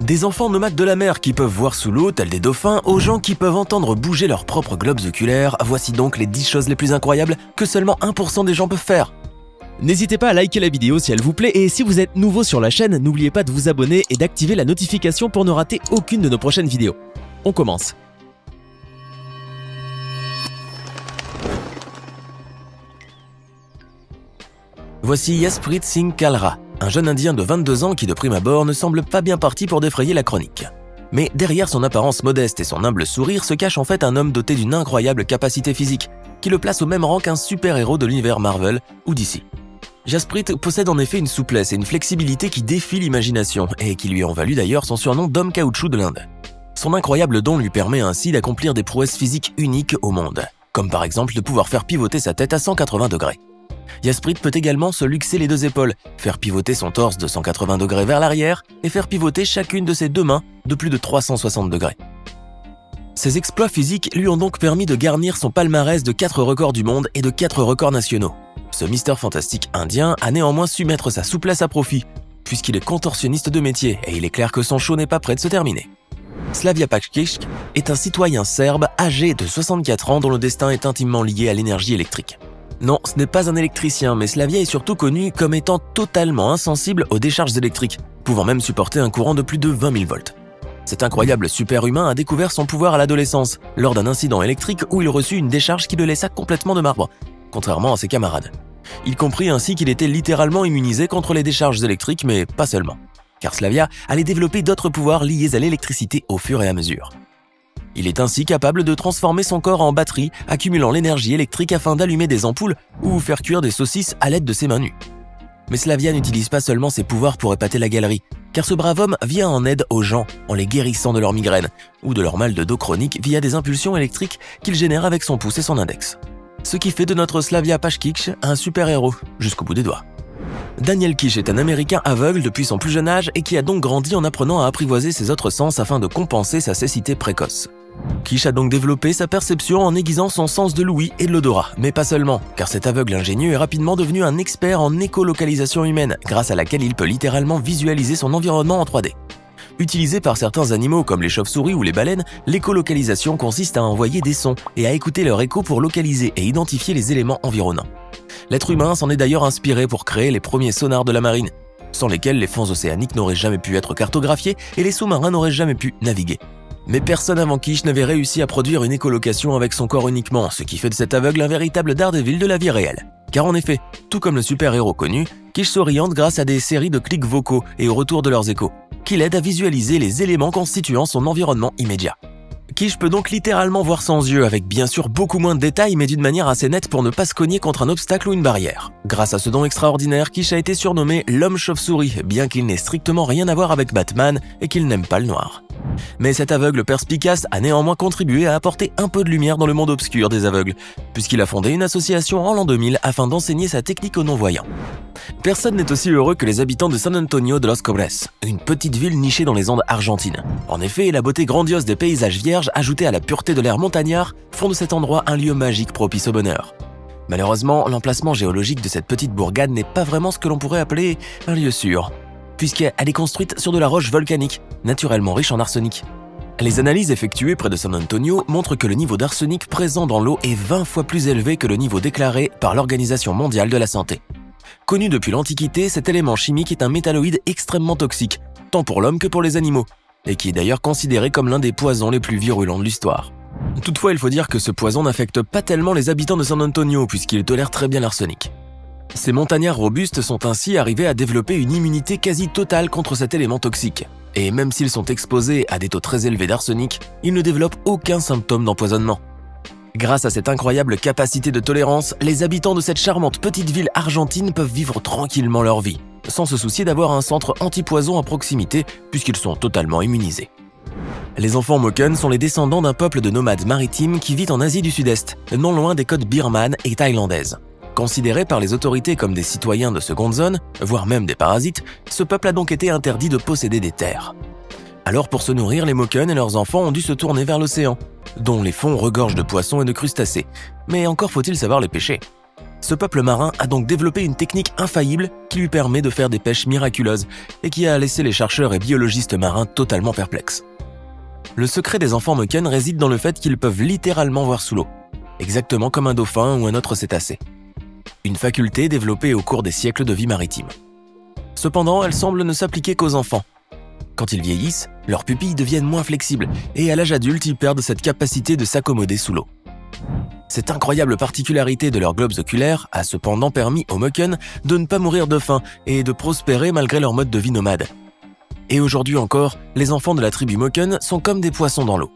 Des enfants nomades de la mer qui peuvent voir sous l'eau, tels des dauphins, aux gens qui peuvent entendre bouger leurs propres globes oculaires, voici donc les 10 choses les plus incroyables que seulement 1% des gens peuvent faire. N'hésitez pas à liker la vidéo si elle vous plaît et si vous êtes nouveau sur la chaîne, n'oubliez pas de vous abonner et d'activer la notification pour ne rater aucune de nos prochaines vidéos. On commence. Voici Yasprit Singh Kalra, un jeune indien de 22 ans qui de prime abord ne semble pas bien parti pour défrayer la chronique. Mais derrière son apparence modeste et son humble sourire se cache en fait un homme doté d'une incroyable capacité physique, qui le place au même rang qu'un super-héros de l'univers Marvel ou DC. Jasprit possède en effet une souplesse et une flexibilité qui défient l'imagination et qui lui ont valu d'ailleurs son surnom d'homme caoutchouc de l'Inde. Son incroyable don lui permet ainsi d'accomplir des prouesses physiques uniques au monde, comme par exemple de pouvoir faire pivoter sa tête à 180 degrés. Jasprit peut également se luxer les deux épaules, faire pivoter son torse de 180 degrés vers l'arrière et faire pivoter chacune de ses deux mains de plus de 360 degrés. Ses exploits physiques lui ont donc permis de garnir son palmarès de 4 records du monde et de 4 records nationaux. Ce Mister Fantastique indien a néanmoins su mettre sa souplesse à profit, puisqu'il est contorsionniste de métier et il est clair que son show n'est pas prêt de se terminer. Slavia Pakic est un citoyen serbe âgé de 64 ans dont le destin est intimement lié à l'énergie électrique. Non, ce n'est pas un électricien, mais Slavia est surtout connu comme étant totalement insensible aux décharges électriques, pouvant même supporter un courant de plus de 20 000 volts. Cet incroyable super-humain a découvert son pouvoir à l'adolescence, lors d'un incident électrique où il reçut une décharge qui le laissa complètement de marbre, contrairement à ses camarades. Il comprit ainsi qu'il était littéralement immunisé contre les décharges électriques, mais pas seulement, car Slavia allait développer d'autres pouvoirs liés à l'électricité au fur et à mesure. Il est ainsi capable de transformer son corps en batterie, accumulant l'énergie électrique afin d'allumer des ampoules ou faire cuire des saucisses à l'aide de ses mains nues. Mais Slavia n'utilise pas seulement ses pouvoirs pour épater la galerie, car ce brave homme vient en aide aux gens en les guérissant de leur migraine ou de leur mal de dos chronique via des impulsions électriques qu'il génère avec son pouce et son index. Ce qui fait de notre Slavia Pakic un super-héros, jusqu'au bout des doigts. Daniel Kish est un Américain aveugle depuis son plus jeune âge et qui a donc grandi en apprenant à apprivoiser ses autres sens afin de compenser sa cécité précoce. Kish a donc développé sa perception en aiguisant son sens de l'ouïe et de l'odorat, mais pas seulement, car cet aveugle ingénieux est rapidement devenu un expert en écolocalisation humaine, grâce à laquelle il peut littéralement visualiser son environnement en 3D. Utilisée par certains animaux comme les chauves-souris ou les baleines, l'écolocalisation consiste à envoyer des sons et à écouter leur écho pour localiser et identifier les éléments environnants. L'être humain s'en est d'ailleurs inspiré pour créer les premiers sonars de la marine, sans lesquels les fonds océaniques n'auraient jamais pu être cartographiés et les sous-marins n'auraient jamais pu naviguer. Mais personne avant Kish n'avait réussi à produire une écolocation avec son corps uniquement, ce qui fait de cet aveugle un véritable Daredevil de la vie réelle. Car en effet, tout comme le super-héros connu, Kish s'oriente grâce à des séries de clics vocaux et au retour de leurs échos, qui l'aident à visualiser les éléments constituant son environnement immédiat. Kish peut donc littéralement voir sans yeux, avec bien sûr beaucoup moins de détails, mais d'une manière assez nette pour ne pas se cogner contre un obstacle ou une barrière. Grâce à ce don extraordinaire, Kish a été surnommé l'homme chauve-souris, bien qu'il n'ait strictement rien à voir avec Batman et qu'il n'aime pas le noir. Mais cet aveugle perspicace a néanmoins contribué à apporter un peu de lumière dans le monde obscur des aveugles, puisqu'il a fondé une association en l'an 2000 afin d'enseigner sa technique aux non-voyants. Personne n'est aussi heureux que les habitants de San Antonio de los Cobres, une petite ville nichée dans les Andes argentines. En effet, la beauté grandiose des paysages vierges ajoutée à la pureté de l'air montagnard font de cet endroit un lieu magique propice au bonheur. Malheureusement, l'emplacement géologique de cette petite bourgade n'est pas vraiment ce que l'on pourrait appeler un lieu sûr, puisqu'elle est construite sur de la roche volcanique, naturellement riche en arsenic. Les analyses effectuées près de San Antonio montrent que le niveau d'arsenic présent dans l'eau est 20 fois plus élevé que le niveau déclaré par l'Organisation mondiale de la santé. Connu depuis l'Antiquité, cet élément chimique est un métalloïde extrêmement toxique, tant pour l'homme que pour les animaux, et qui est d'ailleurs considéré comme l'un des poisons les plus virulents de l'histoire. Toutefois, il faut dire que ce poison n'affecte pas tellement les habitants de San Antonio puisqu'il tolère très bien l'arsenic. Ces montagnards robustes sont ainsi arrivés à développer une immunité quasi totale contre cet élément toxique. Et même s'ils sont exposés à des taux très élevés d'arsenic, ils ne développent aucun symptôme d'empoisonnement. Grâce à cette incroyable capacité de tolérance, les habitants de cette charmante petite ville argentine peuvent vivre tranquillement leur vie, sans se soucier d'avoir un centre anti-poison à proximité puisqu'ils sont totalement immunisés. Les enfants Moken sont les descendants d'un peuple de nomades maritimes qui vit en Asie du Sud-Est, non loin des côtes birmanes et thaïlandaises. Considérés par les autorités comme des citoyens de seconde zone, voire même des parasites, ce peuple a donc été interdit de posséder des terres. Alors pour se nourrir, les Moken et leurs enfants ont dû se tourner vers l'océan, dont les fonds regorgent de poissons et de crustacés, mais encore faut-il savoir les pêcher. Ce peuple marin a donc développé une technique infaillible qui lui permet de faire des pêches miraculeuses et qui a laissé les chercheurs et biologistes marins totalement perplexes. Le secret des enfants Moken réside dans le fait qu'ils peuvent littéralement voir sous l'eau, exactement comme un dauphin ou un autre cétacé. Une faculté développée au cours des siècles de vie maritime. Cependant, elle semble ne s'appliquer qu'aux enfants. Quand ils vieillissent, leurs pupilles deviennent moins flexibles et à l'âge adulte, ils perdent cette capacité de s'accommoder sous l'eau. Cette incroyable particularité de leurs globes oculaires a cependant permis aux Moken de ne pas mourir de faim et de prospérer malgré leur mode de vie nomade. Et aujourd'hui encore, les enfants de la tribu Moken sont comme des poissons dans l'eau.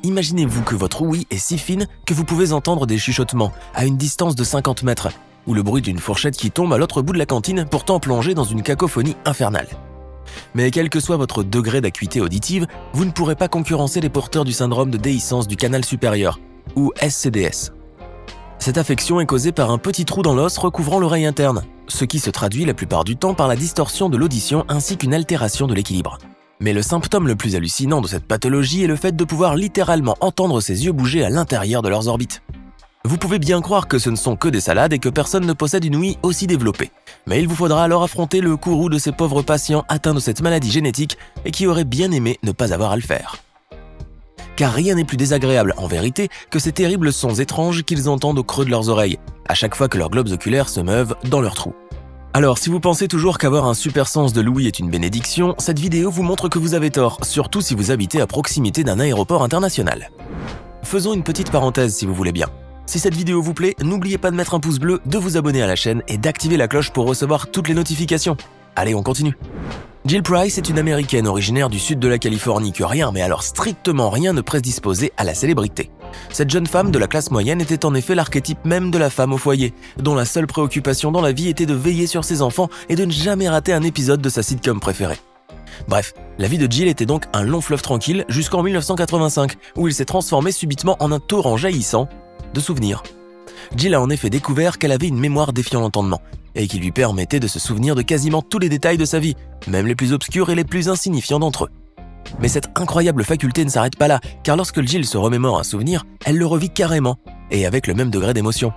Imaginez-vous que votre ouïe est si fine que vous pouvez entendre des chuchotements à une distance de 50 mètres ou le bruit d'une fourchette qui tombe à l'autre bout de la cantine pourtant plongée dans une cacophonie infernale. Mais quel que soit votre degré d'acuité auditive, vous ne pourrez pas concurrencer les porteurs du syndrome de déhiscence du canal supérieur, ou SCDS. Cette affection est causée par un petit trou dans l'os recouvrant l'oreille interne, ce qui se traduit la plupart du temps par la distorsion de l'audition ainsi qu'une altération de l'équilibre. Mais le symptôme le plus hallucinant de cette pathologie est le fait de pouvoir littéralement entendre ses yeux bouger à l'intérieur de leurs orbites. Vous pouvez bien croire que ce ne sont que des salades et que personne ne possède une ouïe aussi développée. Mais il vous faudra alors affronter le courroux de ces pauvres patients atteints de cette maladie génétique et qui auraient bien aimé ne pas avoir à le faire. Car rien n'est plus désagréable, en vérité, que ces terribles sons étranges qu'ils entendent au creux de leurs oreilles, à chaque fois que leurs globes oculaires se meuvent dans leur trou. Alors, si vous pensez toujours qu'avoir un super sens de l'ouïe est une bénédiction, cette vidéo vous montre que vous avez tort, surtout si vous habitez à proximité d'un aéroport international. Faisons une petite parenthèse si vous voulez bien. Si cette vidéo vous plaît, n'oubliez pas de mettre un pouce bleu, de vous abonner à la chaîne et d'activer la cloche pour recevoir toutes les notifications. Allez, on continue. Jill Price est une américaine originaire du sud de la Californie que rien, mais alors strictement rien ne prédisposait à la célébrité. Cette jeune femme de la classe moyenne était en effet l'archétype même de la femme au foyer, dont la seule préoccupation dans la vie était de veiller sur ses enfants et de ne jamais rater un épisode de sa sitcom préférée. Bref, la vie de Jill était donc un long fleuve tranquille jusqu'en 1985, où il s'est transformé subitement en un torrent jaillissant de souvenirs. Jill a en effet découvert qu'elle avait une mémoire défiant l'entendement, et qui lui permettait de se souvenir de quasiment tous les détails de sa vie, même les plus obscurs et les plus insignifiants d'entre eux. Mais cette incroyable faculté ne s'arrête pas là, car lorsque Jill se remémore un souvenir, elle le revit carrément, et avec le même degré d'émotion.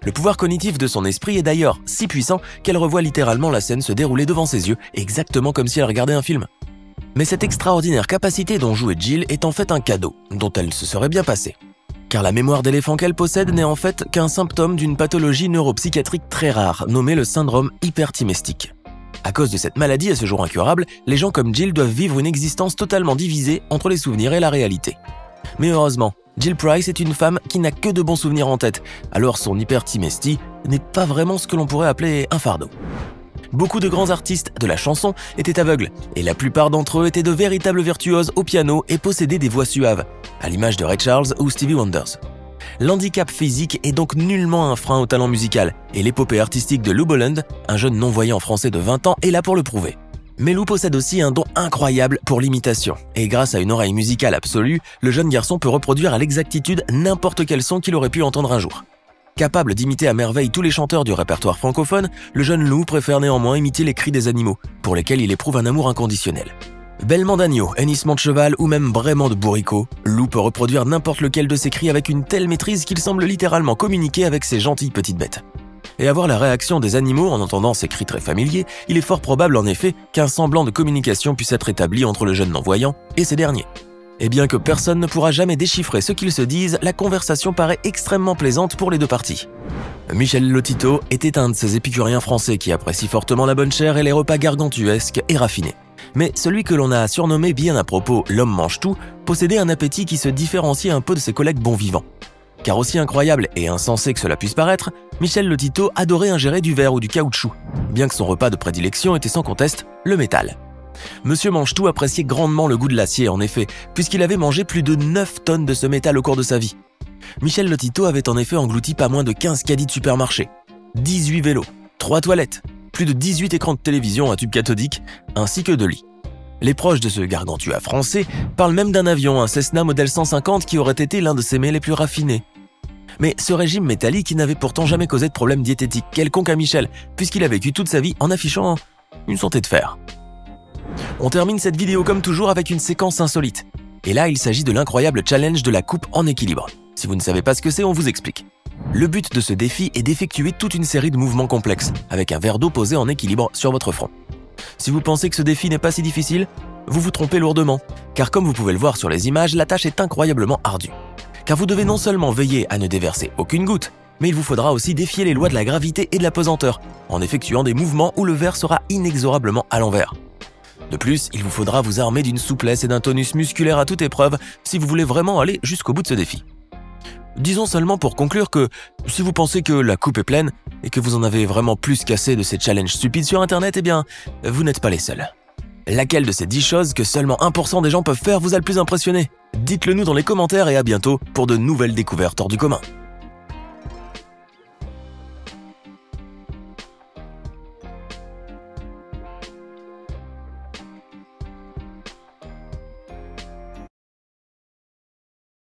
Le pouvoir cognitif de son esprit est d'ailleurs si puissant qu'elle revoit littéralement la scène se dérouler devant ses yeux, exactement comme si elle regardait un film. Mais cette extraordinaire capacité dont jouait Jill est en fait un cadeau, dont elle se serait bien passée. Car la mémoire d'éléphant qu'elle possède n'est en fait qu'un symptôme d'une pathologie neuropsychiatrique très rare, nommée le syndrome hyperthymestique. À cause de cette maladie à ce jour incurable, les gens comme Jill doivent vivre une existence totalement divisée entre les souvenirs et la réalité. Mais heureusement, Jill Price est une femme qui n'a que de bons souvenirs en tête, alors son hyperthymestie n'est pas vraiment ce que l'on pourrait appeler un fardeau. Beaucoup de grands artistes de la chanson étaient aveugles, et la plupart d'entre eux étaient de véritables virtuoses au piano et possédaient des voix suaves, à l'image de Ray Charles ou Stevie Wonder. L'handicap physique est donc nullement un frein au talent musical, et l'épopée artistique de Lou Bolland, un jeune non-voyant français de 20 ans, est là pour le prouver. Mais Lou possède aussi un don incroyable pour l'imitation, et grâce à une oreille musicale absolue, le jeune garçon peut reproduire à l'exactitude n'importe quel son qu'il aurait pu entendre un jour. Capable d'imiter à merveille tous les chanteurs du répertoire francophone, le jeune Lou préfère néanmoins imiter les cris des animaux, pour lesquels il éprouve un amour inconditionnel. Bêlement d'agneau, hennissement de cheval ou même braiement de bourricot, Lou peut reproduire n'importe lequel de ses cris avec une telle maîtrise qu'il semble littéralement communiquer avec ces gentilles petites bêtes. Et à voir la réaction des animaux en entendant ces cris très familiers, il est fort probable en effet qu'un semblant de communication puisse être établi entre le jeune non-voyant et ces derniers. Et bien que personne ne pourra jamais déchiffrer ce qu'ils se disent, la conversation paraît extrêmement plaisante pour les deux parties. Michel Lotito était un de ces épicuriens français qui apprécient fortement la bonne chair et les repas gargantuesques et raffinés. Mais celui que l'on a surnommé bien à propos « l'homme mange tout » possédait un appétit qui se différenciait un peu de ses collègues bons vivants. Car aussi incroyable et insensé que cela puisse paraître, Michel Lotito adorait ingérer du verre ou du caoutchouc, bien que son repas de prédilection était sans conteste le métal. Monsieur Mange-Tout appréciait grandement le goût de l'acier en effet, puisqu'il avait mangé plus de 9 tonnes de ce métal au cours de sa vie. Michel Lotito avait en effet englouti pas moins de 15 caddies de supermarché, 18 vélos, 3 toilettes, plus de 18 écrans de télévision à tube cathodique, ainsi que 2 lits. Les proches de ce gargantua français parlent même d'un avion, un Cessna modèle 150 qui aurait été l'un de ses mets les plus raffinés. Mais ce régime métallique n'avait pourtant jamais causé de problème diététique quelconque à Michel, puisqu'il a vécu toute sa vie en affichant une santé de fer. On termine cette vidéo comme toujours avec une séquence insolite. Et là, il s'agit de l'incroyable challenge de la coupe en équilibre. Si vous ne savez pas ce que c'est, on vous explique. Le but de ce défi est d'effectuer toute une série de mouvements complexes, avec un verre d'eau posé en équilibre sur votre front. Si vous pensez que ce défi n'est pas si difficile, vous vous trompez lourdement, car comme vous pouvez le voir sur les images, la tâche est incroyablement ardue. Car vous devez non seulement veiller à ne déverser aucune goutte, mais il vous faudra aussi défier les lois de la gravité et de la pesanteur, en effectuant des mouvements où le verre sera inexorablement à l'envers. De plus, il vous faudra vous armer d'une souplesse et d'un tonus musculaire à toute épreuve si vous voulez vraiment aller jusqu'au bout de ce défi. Disons seulement pour conclure que si vous pensez que la coupe est pleine et que vous en avez vraiment plus qu'assez de ces challenges stupides sur internet, eh bien, vous n'êtes pas les seuls. Laquelle de ces 10 choses que seulement 1% des gens peuvent faire vous a le plus impressionné? Dites-le nous dans les commentaires et à bientôt pour de nouvelles découvertes hors du commun.